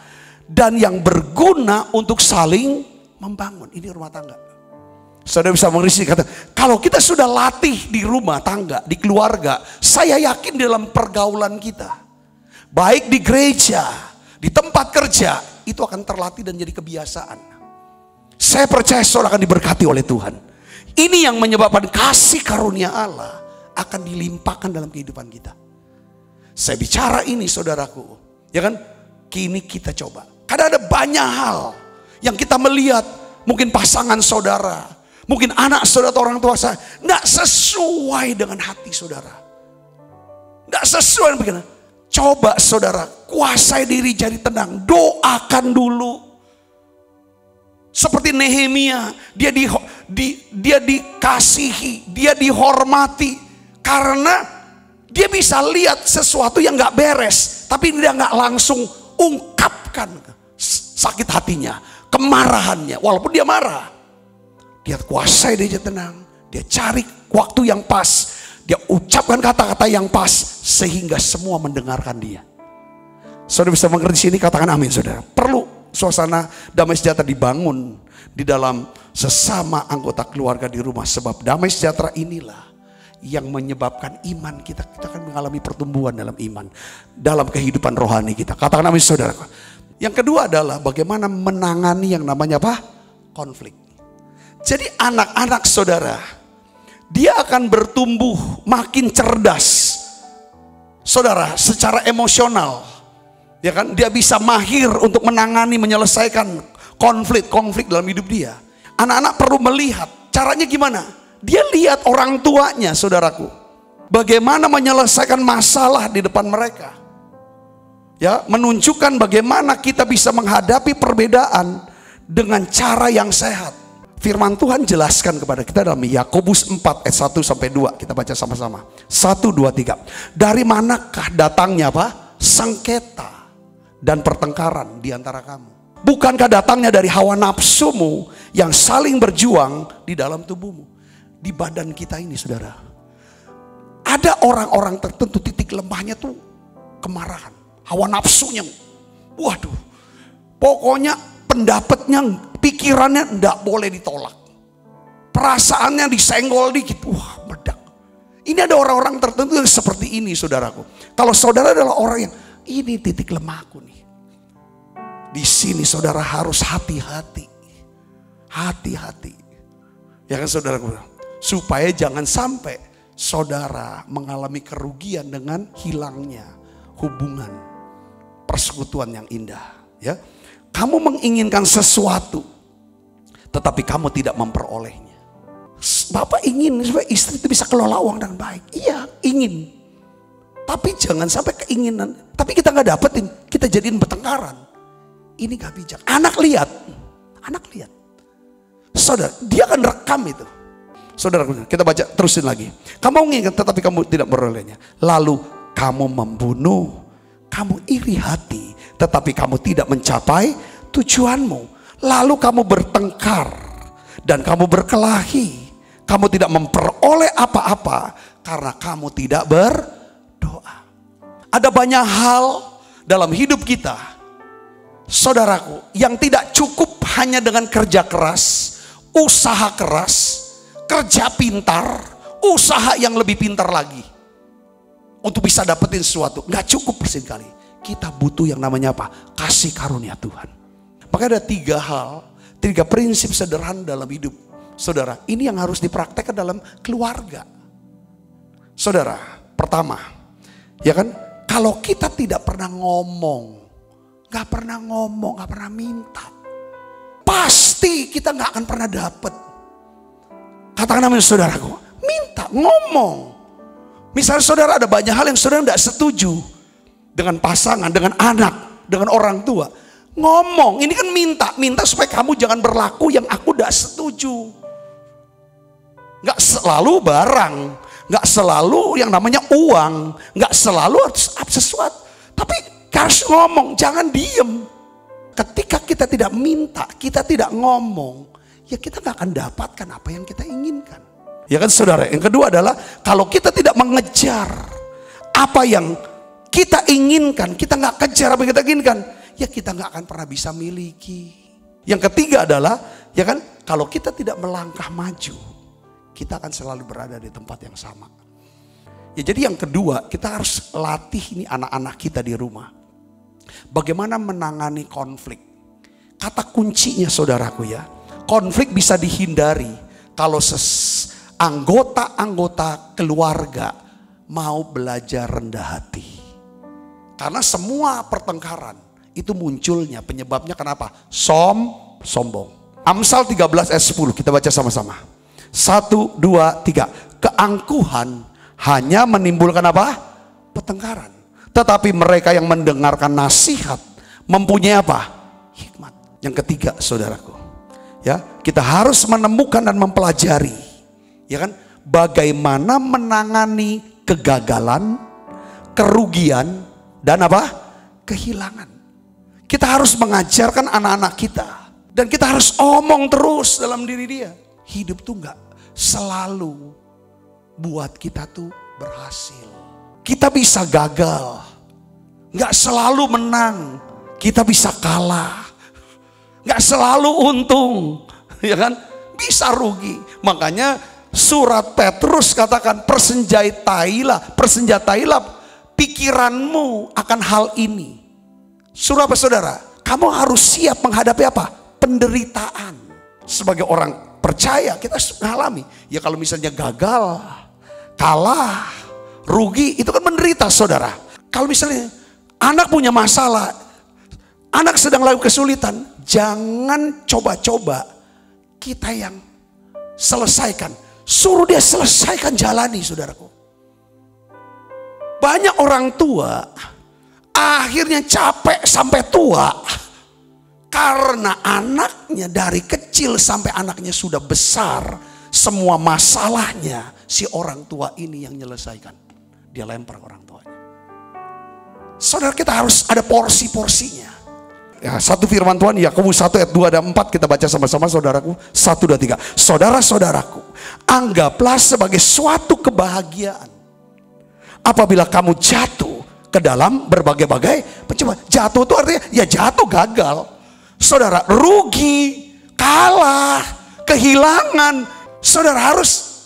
Dan yang berguna untuk saling membangun. Ini rumah tangga. Saudara bisa mengerti kata, kalau kita sudah latih di rumah tangga, di keluarga, saya yakin dalam pergaulan kita, baik di gereja, di tempat kerja, itu akan terlatih dan jadi kebiasaan. Saya percaya saudara akan diberkati oleh Tuhan. Ini yang menyebabkan kasih karunia Allah akan dilimpahkan dalam kehidupan kita. Saya bicara ini saudaraku, ya kan? Kini kita coba. Karena ada banyak hal yang kita melihat, mungkin pasangan saudara, mungkin anak saudara atau orang tua saya, nggak sesuai dengan hati saudara. Nggak sesuai dengan pikiran. Coba saudara, kuasai diri jadi tenang, doakan dulu. Seperti Nehemia, dia dikasihi, dia dihormati karena dia bisa lihat sesuatu yang nggak beres, tapi dia nggak langsung ungkapkan sakit hatinya, kemarahannya, walaupun dia marah. Dia kuasai, dia tenang, dia cari waktu yang pas, dia ucapkan kata-kata yang pas sehingga semua mendengarkan dia. Saudara bisa mengerti sini, katakan amin saudara. Perlu suasana damai sejahtera dibangun di dalam sesama anggota keluarga di rumah, sebab damai sejahtera inilah yang menyebabkan iman kita akan mengalami pertumbuhan dalam iman, dalam kehidupan rohani kita. Katakan amin saudara. Yang kedua adalah bagaimana menangani yang namanya apa? Konflik. Jadi anak-anak saudara, dia akan bertumbuh makin cerdas. Saudara, secara emosional. Ya kan, dia bisa mahir untuk menangani, menyelesaikan konflik dalam hidup dia. Anak-anak perlu melihat caranya gimana. Dia lihat orang tuanya, saudaraku, bagaimana menyelesaikan masalah di depan mereka. Ya, menunjukkan bagaimana kita bisa menghadapi perbedaan dengan cara yang sehat. Firman Tuhan jelaskan kepada kita dalam Yakobus 4 ayat 1 sampai 2. Kita baca sama-sama. 1, 2, 3. Dari manakah datangnya apa? Sengketa dan pertengkaran di antara kamu? Bukankah datangnya dari hawa nafsumu yang saling berjuang di dalam tubuhmu? Di badan kita ini saudara, ada orang-orang tertentu titik lemahnya tuh kemarahan, hawa nafsunya. Waduh, pokoknya pendapatnya, pikirannya enggak boleh ditolak. Perasaannya disenggol dikit, wah meledak. Ini ada orang-orang tertentu yang seperti ini saudaraku. Kalau saudara adalah orang yang ini titik lemahku nih. Di sini saudara harus hati-hati. Hati-hati. Ya kan saudaraku? Supaya jangan sampai saudara mengalami kerugian dengan hilangnya hubungan persekutuan yang indah. Ya, kamu menginginkan sesuatu, tetapi kamu tidak memperolehnya. Bapak ingin supaya istri itu bisa kelola uang dengan baik. Iya, ingin. Tapi jangan sampai keinginan, tapi kita nggak dapetin, kita jadiin bertengkaran. Ini gak bijak. Anak lihat. Saudara, dia akan rekam itu. Saudara, kita baca terusin lagi. Kamu menginginkan tetapi kamu tidak memperolehnya. Lalu kamu membunuh, kamu iri hati, tetapi kamu tidak mencapai tujuanmu. Lalu kamu bertengkar dan kamu berkelahi. Kamu tidak memperoleh apa-apa karena kamu tidak berdoa. Ada banyak hal dalam hidup kita, saudaraku, yang tidak cukup hanya dengan kerja keras, usaha keras, kerja pintar, usaha yang lebih pintar lagi untuk bisa dapetin sesuatu. Nggak cukup seringkali. Kita butuh yang namanya apa? Kasih karunia Tuhan. Maka ada 3 hal, 3 prinsip sederhana dalam hidup. Saudara, ini yang harus dipraktekkan dalam keluarga. Saudara, pertama, ya kan, kalau kita tidak pernah ngomong, gak pernah minta, pasti kita gak akan pernah dapet. Katakan amin saudaraku, minta, ngomong. Misalnya saudara ada banyak hal yang saudara gak setuju dengan pasangan, dengan anak, dengan orang tua. Ngomong, ini kan minta supaya kamu jangan berlaku yang aku gak setuju. Gak selalu barang, gak selalu yang namanya uang, gak selalu sesuatu. Tapi harus ngomong, jangan diem. Ketika kita tidak minta, kita tidak ngomong, ya kita gak akan dapatkan apa yang kita inginkan. Ya kan saudara, yang kedua adalah kalau kita tidak mengejar apa yang kita inginkan, kita gak kejar apa yang kita inginkan, ya kita gak akan pernah bisa miliki. Yang ketiga adalah, ya kan, kalau kita tidak melangkah maju, kita akan selalu berada di tempat yang sama. Ya jadi yang kedua, kita harus latih ini anak-anak kita di rumah. Bagaimana menangani konflik. kata kuncinya saudaraku ya. Konflik bisa dihindari kalau anggota-anggota keluarga mau belajar rendah hati. Karena semua pertengkaran itu munculnya penyebabnya kenapa? Sombong. Amsal 13 ayat 10 kita baca sama-sama. 1, 2, 3. Keangkuhan hanya menimbulkan apa? Pertengkaran. Tetapi mereka yang mendengarkan nasihat mempunyai apa? Hikmat. Yang ketiga saudaraku, ya, kita harus menemukan dan mempelajari, ya kan, bagaimana menangani kegagalan, kerugian, dan apa? Kehilangan. Kita harus mengajarkan anak-anak kita, dan kita harus omong terus dalam diri dia. Hidup tuh nggak selalu buat kita tuh berhasil. Kita bisa gagal, nggak selalu menang. Kita bisa kalah, nggak selalu untung, ya kan? Bisa rugi. Makanya surat Petrus katakan persenjatailah pikiranmu akan hal ini. Suruh apa saudara? Kamu harus siap menghadapi apa? Penderitaan. Sebagai orang percaya kita mengalami. Ya kalau misalnya gagal, kalah, rugi, itu kan menderita saudara. Kalau misalnya anak punya masalah, anak sedang lagi kesulitan, jangan coba-coba kita yang selesaikan. Suruh dia selesaikan, jalani saudaraku. Banyak orang tua akhirnya capek sampai tua karena anaknya dari kecil sampai anaknya sudah besar, semua masalahnya si orang tua ini yang menyelesaikan. Dia lempar ke orang tuanya. Saudara, kita harus ada porsi-porsinya. Ya, satu firman Tuhan Yakobus 1 ayat 2 dan 4 kita baca sama-sama saudaraku. 1, 2, 3. Saudara-saudaraku, anggaplah sebagai suatu kebahagiaan apabila kamu jatuh ke dalam berbagai-bagai pencobaan. Jatuh itu artinya ya jatuh, gagal. Saudara, rugi, kalah, kehilangan. Saudara harus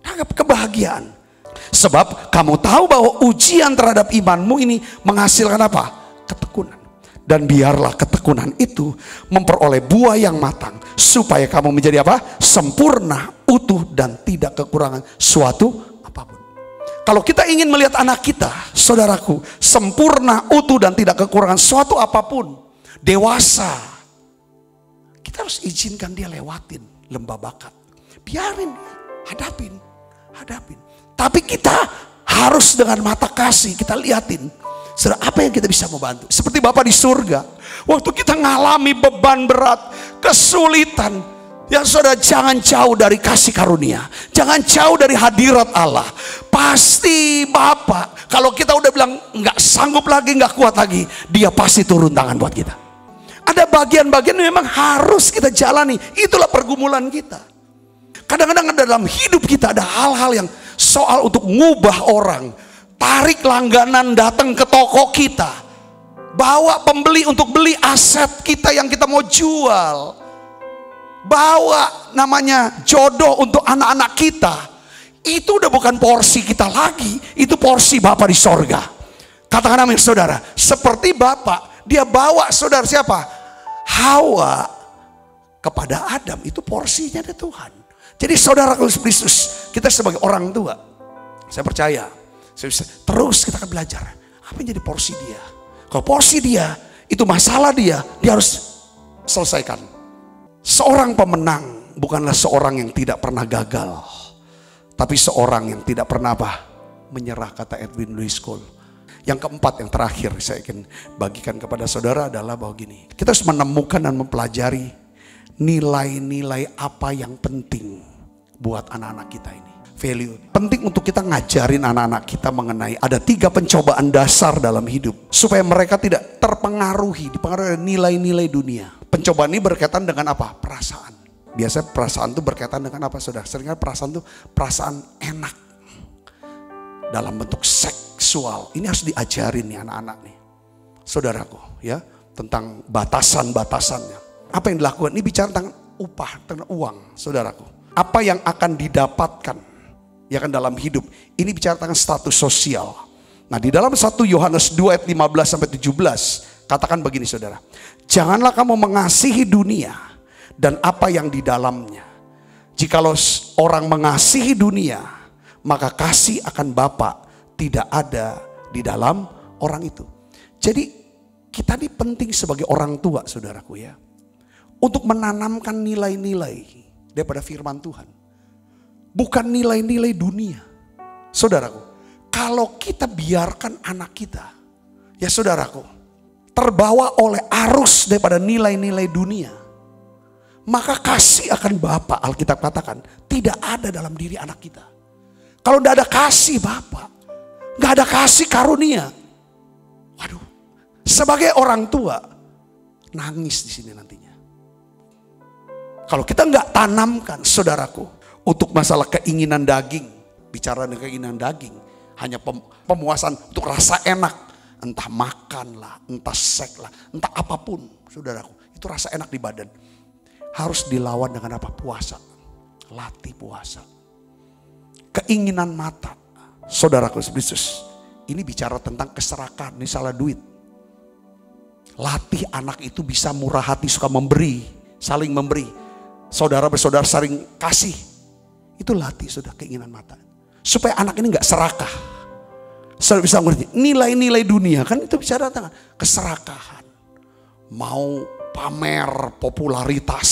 anggap kebahagiaan. Sebab kamu tahu bahwa ujian terhadap imanmu ini menghasilkan apa? Ketekunan. Dan biarlah ketekunan itu memperoleh buah yang matang, supaya kamu menjadi apa? Sempurna, utuh, dan tidak kekurangan suatu apapun. Kalau kita ingin melihat anak kita, saudaraku, sempurna, utuh, dan tidak kekurangan suatu apapun, dewasa, kita harus izinkan dia lewatin lembah bakat. Biarin dia, hadapin. Tapi kita harus dengan mata kasih kita liatin. Saudara, apa yang kita bisa membantu? Seperti Bapa di surga, waktu kita ngalami beban berat, kesulitan, ya saudara, jangan jauh dari kasih karunia, jangan jauh dari hadirat Allah. Pasti Bapa, kalau kita udah bilang nggak sanggup lagi, nggak kuat lagi, Dia pasti turun tangan buat kita. Ada bagian-bagian yang memang harus kita jalani. Itulah pergumulan kita. Kadang-kadang dalam hidup kita ada hal-hal yang soal untuk ngubah orang. Tarik langganan datang ke toko kita, bawa pembeli untuk beli aset kita yang kita mau jual, bawa namanya jodoh untuk anak-anak kita. Itu udah bukan porsi kita lagi, itu porsi Bapa di sorga. Katakan amin saudara. Seperti Bapa, Dia bawa saudara siapa? Hawa kepada Adam, itu porsinya dari Tuhan. Jadi saudara Kristus, kita sebagai orang tua, saya percaya terus kita akan belajar apa yang jadi porsi dia. Kalau porsi dia itu masalah dia harus selesaikan. Seorang pemenang bukanlah seorang yang tidak pernah gagal, tapi seorang yang tidak pernah menyerah, kata Edwin Louis Cole. Yang keempat, yang terakhir saya ingin bagikan kepada saudara adalah bahwa gini, kita harus menemukan dan mempelajari nilai-nilai apa yang penting buat anak-anak kita ini. Value penting untuk kita ngajarin anak-anak kita mengenai ada 3 pencobaan dasar dalam hidup supaya mereka tidak dipengaruhi oleh nilai-nilai dunia. Pencobaan ini berkaitan dengan apa? Perasaan. Biasanya perasaan itu berkaitan dengan apa saudara? Seringkali perasaan itu perasaan enak dalam bentuk seksual. Ini harus diajarin nih anak-anak nih, saudaraku, ya, tentang batasan-batasannya. Apa yang dilakukan? Ini bicara tentang upah, tentang uang, saudaraku. Apa yang akan didapatkan, ya kan, dalam hidup. Ini bicara tentang status sosial. Nah, di dalam 1 Yohanes 2 ayat 15 sampai 17 Katakan begini saudara, janganlah kamu mengasihi dunia dan apa yang di dalamnya. Jikalau orang mengasihi dunia, maka kasih akan Bapa tidak ada di dalam orang itu. Jadi kita ini penting sebagai orang tua saudaraku ya, untuk menanamkan nilai-nilai daripada firman Tuhan. Bukan nilai-nilai dunia. Saudaraku, kalau kita biarkan anak kita, ya saudaraku, terbawa oleh arus daripada nilai-nilai dunia, maka kasih akan Bapa, Alkitab katakan, tidak ada dalam diri anak kita. Kalau tidak ada kasih Bapa, nggak ada kasih karunia. Waduh, sebagai orang tua, nangis di sini nantinya. Kalau kita nggak tanamkan, saudaraku, untuk masalah keinginan daging, bicara dengan keinginan daging, hanya pemuasan untuk rasa enak, entah makan lah, entah seks lah, entah apapun, saudaraku, itu rasa enak di badan. Harus dilawan dengan apa? Puasa. Latih puasa. Keinginan mata, saudaraku Kristus, ini bicara tentang keserakahan, ini salah duit. Latih anak itu bisa murah hati, suka memberi, saling memberi. Saudara bersaudara saling kasih. Itu latih sudah keinginan mata. Supaya anak ini gak serakah. Saudara bisa mengerti. Nilai-nilai dunia kan itu bicara tentang keserakahan. Mau pamer, popularitas,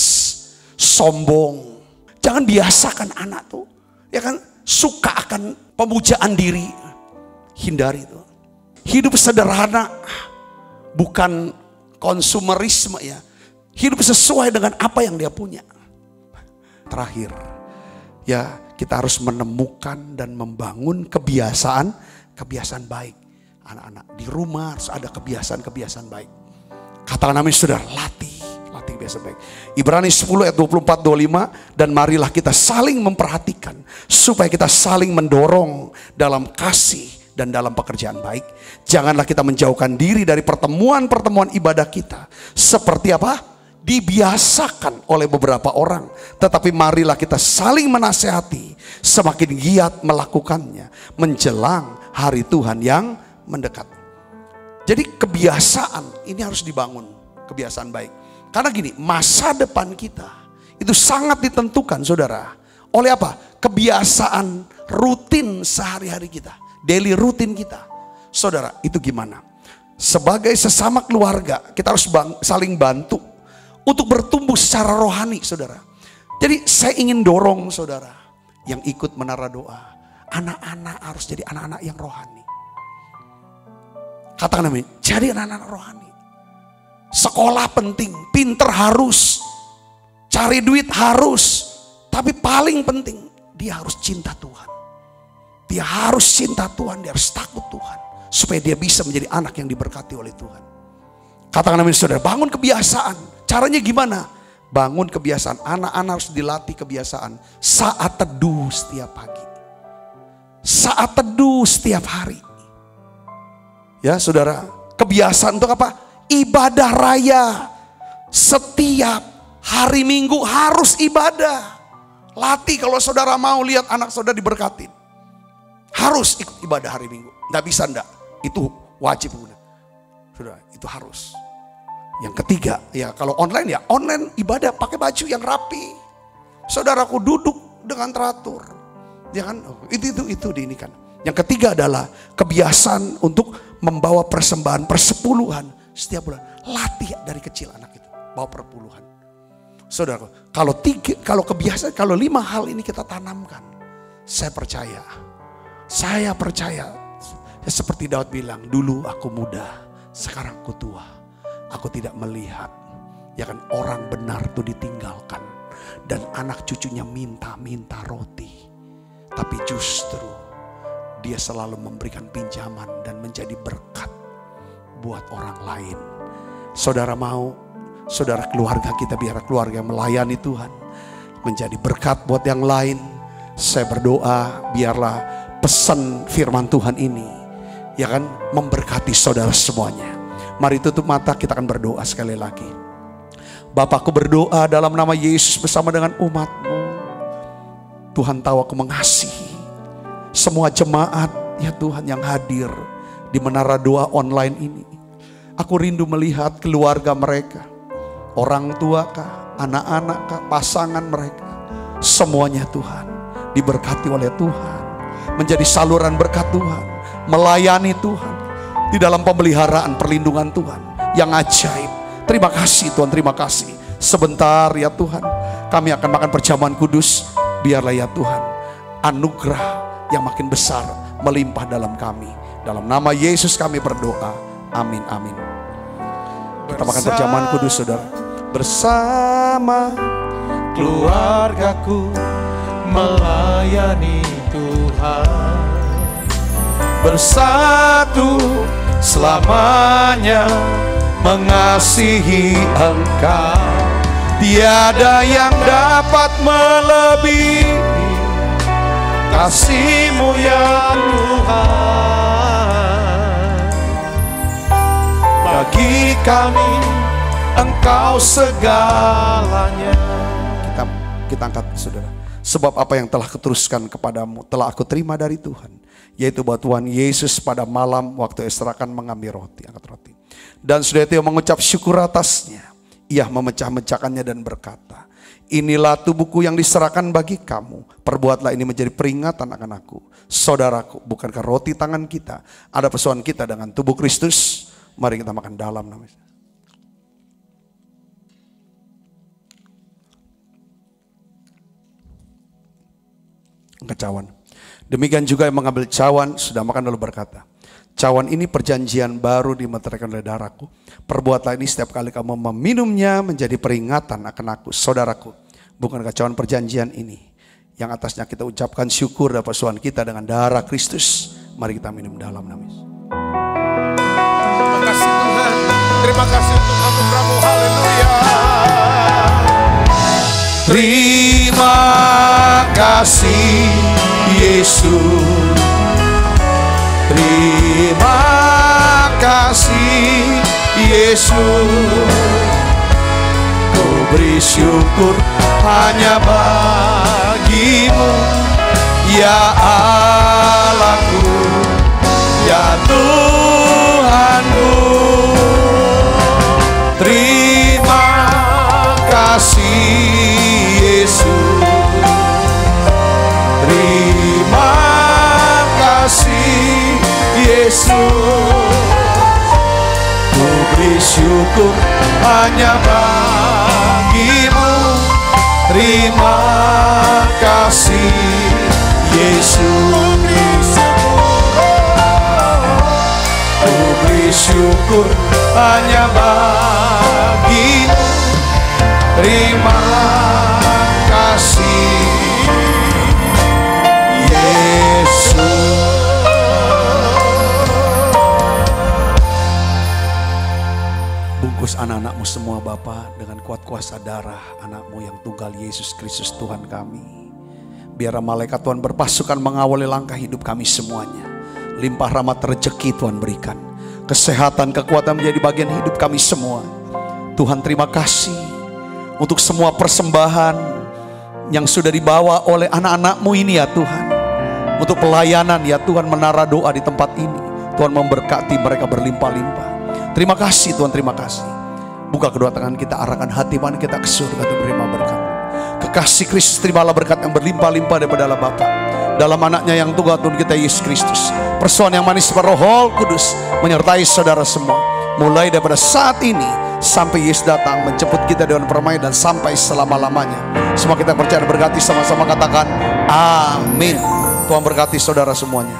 sombong. Jangan biasakan anak tuh. Ya kan, suka akan pemujaan diri. Hindari itu. Hidup sederhana. Bukan konsumerisme ya. Hidup sesuai dengan apa yang dia punya. Terakhir, ya kita harus menemukan dan membangun kebiasaan baik. Anak-anak di rumah harus ada kebiasaan baik. Katakan amin saudara, latih kebiasaan baik. Ibrani 10 ayat 24-25, dan marilah kita saling memperhatikan supaya kita saling mendorong dalam kasih dan dalam pekerjaan baik. Janganlah kita menjauhkan diri dari pertemuan-pertemuan ibadah kita. Seperti apa? Dibiasakan oleh beberapa orang. Tetapi marilah kita saling menasehati, semakin giat melakukannya menjelang hari Tuhan yang mendekat. Jadi kebiasaan ini harus dibangun, kebiasaan baik. Karena gini, masa depan kita itu sangat ditentukan saudara oleh apa? Kebiasaan rutin sehari-hari kita, daily rutin kita. Saudara, itu gimana? Sebagai sesama keluarga kita harus saling bantu untuk bertumbuh secara rohani saudara. Jadi saya ingin dorong saudara yang ikut menara doa, anak-anak harus jadi anak-anak yang rohani. Katakan amin, jadi anak-anak rohani. Sekolah penting, pinter harus, cari duit harus, tapi paling penting dia harus cinta Tuhan. Dia harus cinta Tuhan, dia harus takut Tuhan, supaya dia bisa menjadi anak yang diberkati oleh Tuhan. Katakan amin saudara, bangun kebiasaan. Caranya gimana? Bangun kebiasaan. Anak-anak harus dilatih kebiasaan. Saat teduh setiap pagi. Saat teduh setiap hari. Ya saudara, kebiasaan untuk apa? Ibadah raya. Setiap hari Minggu harus ibadah. Latih kalau saudara mau lihat anak saudara diberkatin. Harus ikut ibadah hari Minggu. Nggak bisa enggak. Itu wajib. Saudara, itu harus. Yang ketiga, ya kalau online ya online ibadah pakai baju yang rapi. Saudaraku duduk dengan teratur. Ya kan? Itu diinikan. Yang ketiga adalah kebiasaan untuk membawa persembahan persepuluhan setiap bulan. Latih dari kecil anak itu bawa perpuluhan. Saudaraku, kalau kebiasaan, kalau 5 hal ini kita tanamkan, saya percaya ya seperti Daud bilang, dulu aku muda, sekarang aku tua. Aku tidak melihat, ya kan, orang benar itu ditinggalkan dan anak cucunya minta roti, tapi justru dia selalu memberikan pinjaman dan menjadi berkat buat orang lain. Saudara mau, saudara keluarga kita biar keluarga melayani Tuhan, menjadi berkat buat yang lain. Saya berdoa biarlah pesan firman Tuhan ini, ya kan, memberkati saudara semuanya. Mari tutup mata, kita akan berdoa sekali lagi. Bapakku berdoa dalam nama Yesus bersama dengan umat-Mu. Tuhan tahu aku mengasihi semua jemaat ya Tuhan yang hadir di menara doa online ini. Aku rindu melihat keluarga mereka, orang tua kah, anak-anak kah, pasangan mereka, semuanya Tuhan diberkati oleh Tuhan, menjadi saluran berkat Tuhan, melayani Tuhan di dalam pemeliharaan perlindungan Tuhan yang ajaib. Terima kasih Tuhan, terima kasih. Sebentar ya Tuhan, kami akan makan perjamuan kudus. Biarlah ya Tuhan, anugerah yang makin besar melimpah dalam kami. Dalam nama Yesus kami berdoa. Amin, amin. Kita makan perjamuan kudus, saudara. Bersama keluargaku melayani Tuhan, bersatu selamanya mengasihi Engkau. Tiada yang dapat melebihi kasih-Mu ya Tuhan. Bagi kami Engkau segalanya. Kita angkat saudara. Sebab apa yang telah kuteruskan kepadamu telah aku terima dari Tuhan, yaitu bahwa Tuhan Yesus pada malam waktu Esra akan mengambil roti, angkat roti, dan sudah itu mengucap syukur atasnya, ia memecah-mecahkannya dan berkata, inilah tubuhku yang diserahkan bagi kamu, perbuatlah ini menjadi peringatan akan aku. Saudaraku, bukankah roti tangan kita ada persoalan kita dengan tubuh Kristus? Mari kita makan dalam namanya. Cawan. Demikian juga yang mengambil cawan sudah makan lalu berkata, cawan ini perjanjian baru dimeteraikan oleh darahku. Perbuatlah ini setiap kali kamu meminumnya menjadi peringatan akan aku. Saudaraku, bukankah cawan perjanjian ini yang atasnya kita ucapkan syukur dan persoalan kita dengan darah Kristus? Mari kita minum dalam nama Yesus. Terima kasih Tuhan. Terima kasih untuk anugerah-Mu. Haleluya. Terima kasih Yesus. Terima kasih Yesus. Ku beri syukur hanya bagi-Mu, ya Allahku, ya Tuhanku. Terima kasih Yesus. Terima kasih Yesus. Ku beri syukur hanya bagi-Mu. Terima kasih Yesus. Ku beri syukur hanya bagi-Mu. Terima kasih Yesus. Bungkus anak-anak-Mu semua Bapa dengan kuat kuasa darah anak-Mu yang tunggal Yesus Kristus Tuhan kami. Biar malaikat Tuhan berpasukan mengawali langkah hidup kami semuanya. Limpah rahmat rezeki Tuhan berikan. Kesehatan, kekuatan menjadi bagian hidup kami semua. Tuhan terima kasih untuk semua persembahan yang sudah dibawa oleh anak-anak-Mu ini ya Tuhan. Untuk pelayanan ya Tuhan, menara doa di tempat ini. Tuhan memberkati mereka berlimpah-limpah. Terima kasih Tuhan, terima kasih. Buka kedua tangan kita, arahkan hati mana kita ke surga untuk menerima berkat. Kekasih Kristus, terimalah berkat yang berlimpah-limpah daripada Allah Bapa, dalam anaknya yang tunggal Tuhan kita Yesus Kristus. Persoalan yang manis Roh Kudus menyertai saudara semua, mulai daripada saat ini sampai Yesus datang menjemput kita dengan permainan dan sampai selama-lamanya. Semua kita percaya berkati, sama-sama katakan amin. Tuhan berkati saudara semuanya.